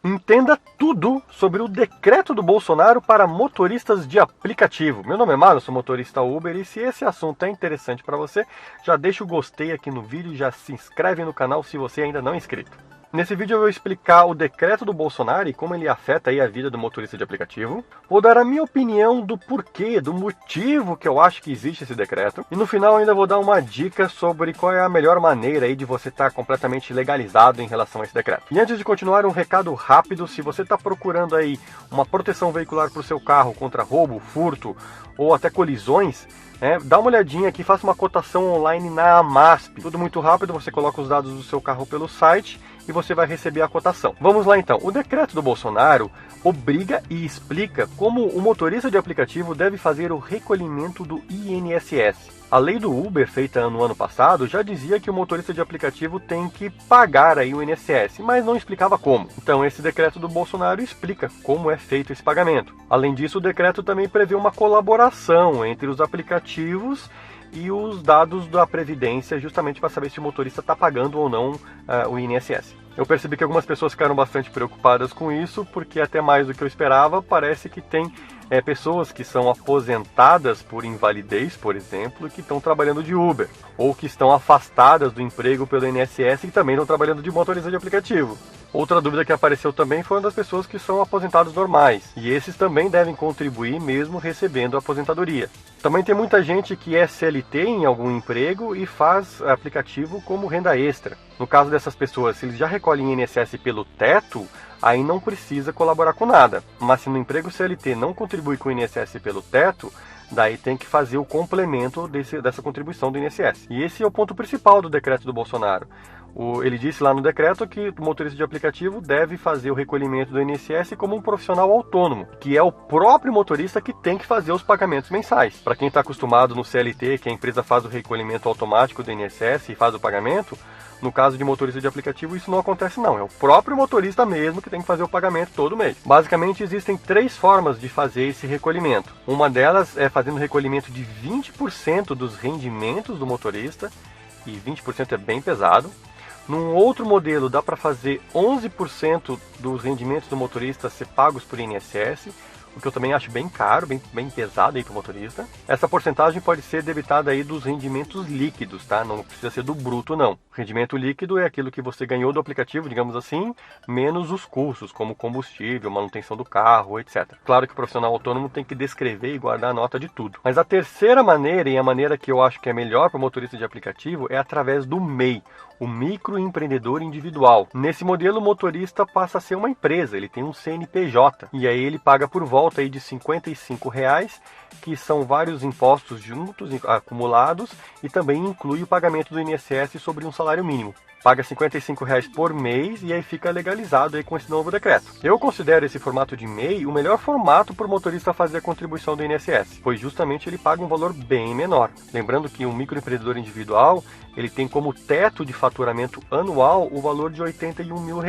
Entenda tudo sobre o decreto do Bolsonaro para motoristas de aplicativo. Meu nome é Mário, sou motorista Uber e se esse assunto é interessante para você, já deixa o gostei aqui no vídeo e já se inscreve no canal se você ainda não é inscrito. Nesse vídeo eu vou explicar o decreto do Bolsonaro e como ele afeta aí a vida do motorista de aplicativo. Vou dar a minha opinião do porquê, do motivo que eu acho que existe esse decreto. E no final ainda vou dar uma dica sobre qual é a melhor maneira aí de você estar completamente legalizado em relação a esse decreto. E antes de continuar, um recado rápido: se você está procurando aí uma proteção veicular para o seu carro contra roubo, furto ou até colisões, dá uma olhadinha aqui, faça uma cotação online na AMASP. Tudo muito rápido, você coloca os dados do seu carro pelo site e você vai receber a cotação. Vamos lá então. O decreto do Bolsonaro obriga e explica como o motorista de aplicativo deve fazer o recolhimento do INSS. A lei do Uber, feita no ano passado, já dizia que o motorista de aplicativo tem que pagar aí o INSS, mas não explicava como. Então esse decreto do Bolsonaro explica como é feito esse pagamento. Além disso, o decreto também prevê uma colaboração entre os aplicativos e os dados da Previdência, justamente para saber se o motorista está pagando ou não o INSS. Eu percebi que algumas pessoas ficaram bastante preocupadas com isso, porque até mais do que eu esperava, parece que tem pessoas que são aposentadas por invalidez, por exemplo, que estão trabalhando de Uber, ou que estão afastadas do emprego pelo INSS e também estão trabalhando de motorista de aplicativo. Outra dúvida que apareceu também foi das pessoas que são aposentados normais, e esses também devem contribuir mesmo recebendo a aposentadoria. Também tem muita gente que é CLT em algum emprego e faz aplicativo como renda extra. No caso dessas pessoas, se eles já recolhem INSS pelo teto, aí não precisa colaborar com nada. Mas se no emprego CLT não contribui com o INSS pelo teto, daí tem que fazer o complemento dessa contribuição do INSS. E esse é o ponto principal do decreto do Bolsonaro. Ele disse lá no decreto que o motorista de aplicativo deve fazer o recolhimento do INSS como um profissional autônomo, que é o próprio motorista que tem que fazer os pagamentos mensais. Para quem está acostumado no CLT, que a empresa faz o recolhimento automático do INSS e faz o pagamento, no caso de motorista de aplicativo isso não acontece não, é o próprio motorista mesmo que tem que fazer o pagamento todo mês. Basicamente existem 3 formas de fazer esse recolhimento. Uma delas é fazendo o recolhimento de 20% dos rendimentos do motorista, e 20% é bem pesado. Num outro modelo dá para fazer 11% dos rendimentos do motorista ser pagos por INSS, o que eu também acho bem caro, bem pesado aí para o motorista. Essa porcentagem pode ser debitada aí dos rendimentos líquidos, tá? Não precisa ser do bruto, não. O rendimento líquido é aquilo que você ganhou do aplicativo, digamos assim, menos os custos, como combustível, manutenção do carro, etc. Claro que o profissional autônomo tem que descrever e guardar a nota de tudo. Mas a terceira maneira, e a maneira que eu acho que é melhor para o motorista de aplicativo, é através do MEI, o microempreendedor individual. Nesse modelo, o motorista passa a ser uma empresa, ele tem um CNPJ, e aí ele paga por volta aí de R$ 55, que são vários impostos juntos, acumulados, e também inclui o pagamento do INSS sobre um salário mínimo. Paga R$ 55 por mês e aí fica legalizado aí com esse novo decreto. Eu considero esse formato de MEI o melhor formato para o motorista fazer a contribuição do INSS, pois justamente ele paga um valor bem menor. Lembrando que um microempreendedor individual, ele tem como teto de faturamento anual o valor de R$ 81 mil.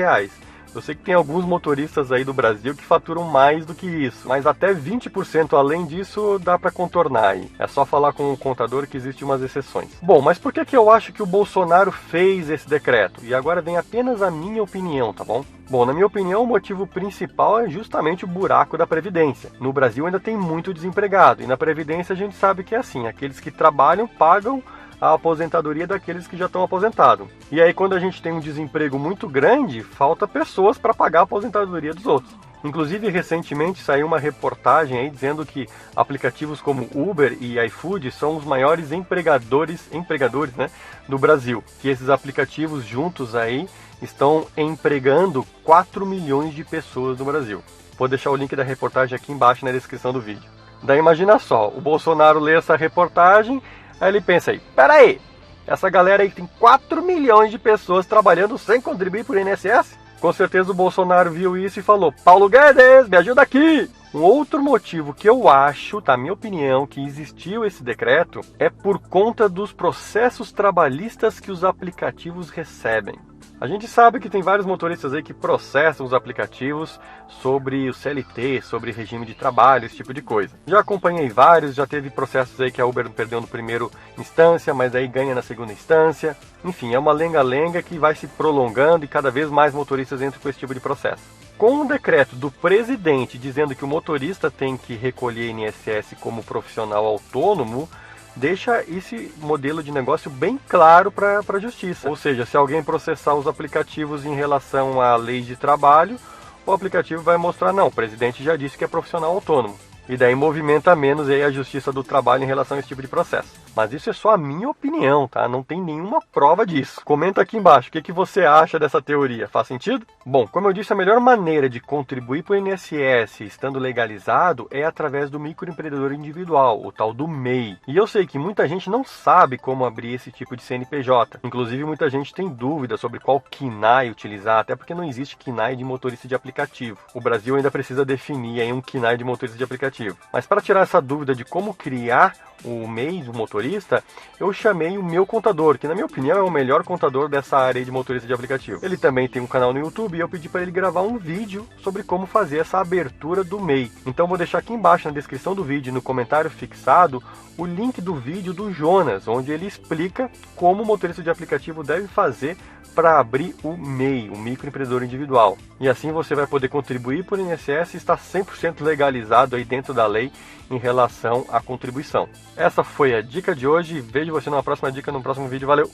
Eu sei que tem alguns motoristas aí do Brasil que faturam mais do que isso, mas até 20% além disso dá para contornar aí. É só falar com o contador que existem umas exceções. Bom, mas por que eu acho que o Bolsonaro fez esse decreto? E agora vem apenas a minha opinião, tá bom? Bom, na minha opinião, o motivo principal é justamente o buraco da Previdência. No Brasil ainda tem muito desempregado, e na Previdência a gente sabe que é assim, aqueles que trabalham pagam a aposentadoria daqueles que já estão aposentados. E aí quando a gente tem um desemprego muito grande, falta pessoas para pagar a aposentadoria dos outros. Inclusive, recentemente saiu uma reportagem aí dizendo que aplicativos como Uber e iFood são os maiores empregadores, né, do Brasil. Que esses aplicativos juntos aí estão empregando 4 milhões de pessoas no Brasil. Vou deixar o link da reportagem aqui embaixo na descrição do vídeo. Daí imagina só, o Bolsonaro lê essa reportagem, aí ele pensa aí, peraí, essa galera aí tem 4 milhões de pessoas trabalhando sem contribuir por INSS? Com certeza o Bolsonaro viu isso e falou, Paulo Guedes, me ajuda aqui! Um outro motivo que eu acho, tá, minha opinião, que existiu esse decreto, é por conta dos processos trabalhistas que os aplicativos recebem. A gente sabe que tem vários motoristas aí que processam os aplicativos sobre o CLT, sobre regime de trabalho, esse tipo de coisa. Já acompanhei vários, já teve processos aí que a Uber perdeu no primeiro instância, mas aí ganha na segunda instância. Enfim, é uma lenga-lenga que vai se prolongando e cada vez mais motoristas entram com esse tipo de processo. Com um decreto do presidente dizendo que o motorista tem que recolher INSS como profissional autônomo, deixa esse modelo de negócio bem claro para a justiça. Ou seja, se alguém processar os aplicativos em relação à lei de trabalho, o aplicativo vai mostrar, não, o presidente já disse que é profissional autônomo. E daí movimenta menos aí a justiça do trabalho em relação a esse tipo de processo. Mas isso é só a minha opinião, tá? Não tem nenhuma prova disso. Comenta aqui embaixo o que você acha dessa teoria. Faz sentido? Bom, como eu disse, a melhor maneira de contribuir para o INSS estando legalizado é através do microempreendedor individual, o tal do MEI. E eu sei que muita gente não sabe como abrir esse tipo de CNPJ. Inclusive, muita gente tem dúvida sobre qual KNAI utilizar, até porque não existe KNAI de motorista de aplicativo. O Brasil ainda precisa definir aí um KNAI de motorista de aplicativo. Mas para tirar essa dúvida de como criar o MEI do motorista, eu chamei o meu contador, que na minha opinião é o melhor contador dessa área de motorista de aplicativo. Ele também tem um canal no YouTube e eu pedi para ele gravar um vídeo sobre como fazer essa abertura do MEI. Então vou deixar aqui embaixo na descrição do vídeo, no comentário fixado, o link do vídeo do Jonas, onde ele explica como o motorista de aplicativo deve fazer para abrir o MEI, o microempreendedor individual. E assim você vai poder contribuir por INSS e estar 100% legalizado aí dentro da lei em relação à contribuição. Essa foi a dica de hoje. Vejo você numa próxima dica, no próximo vídeo. Valeu!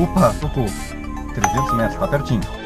Opa, socorro. 300 metros, tá pertinho.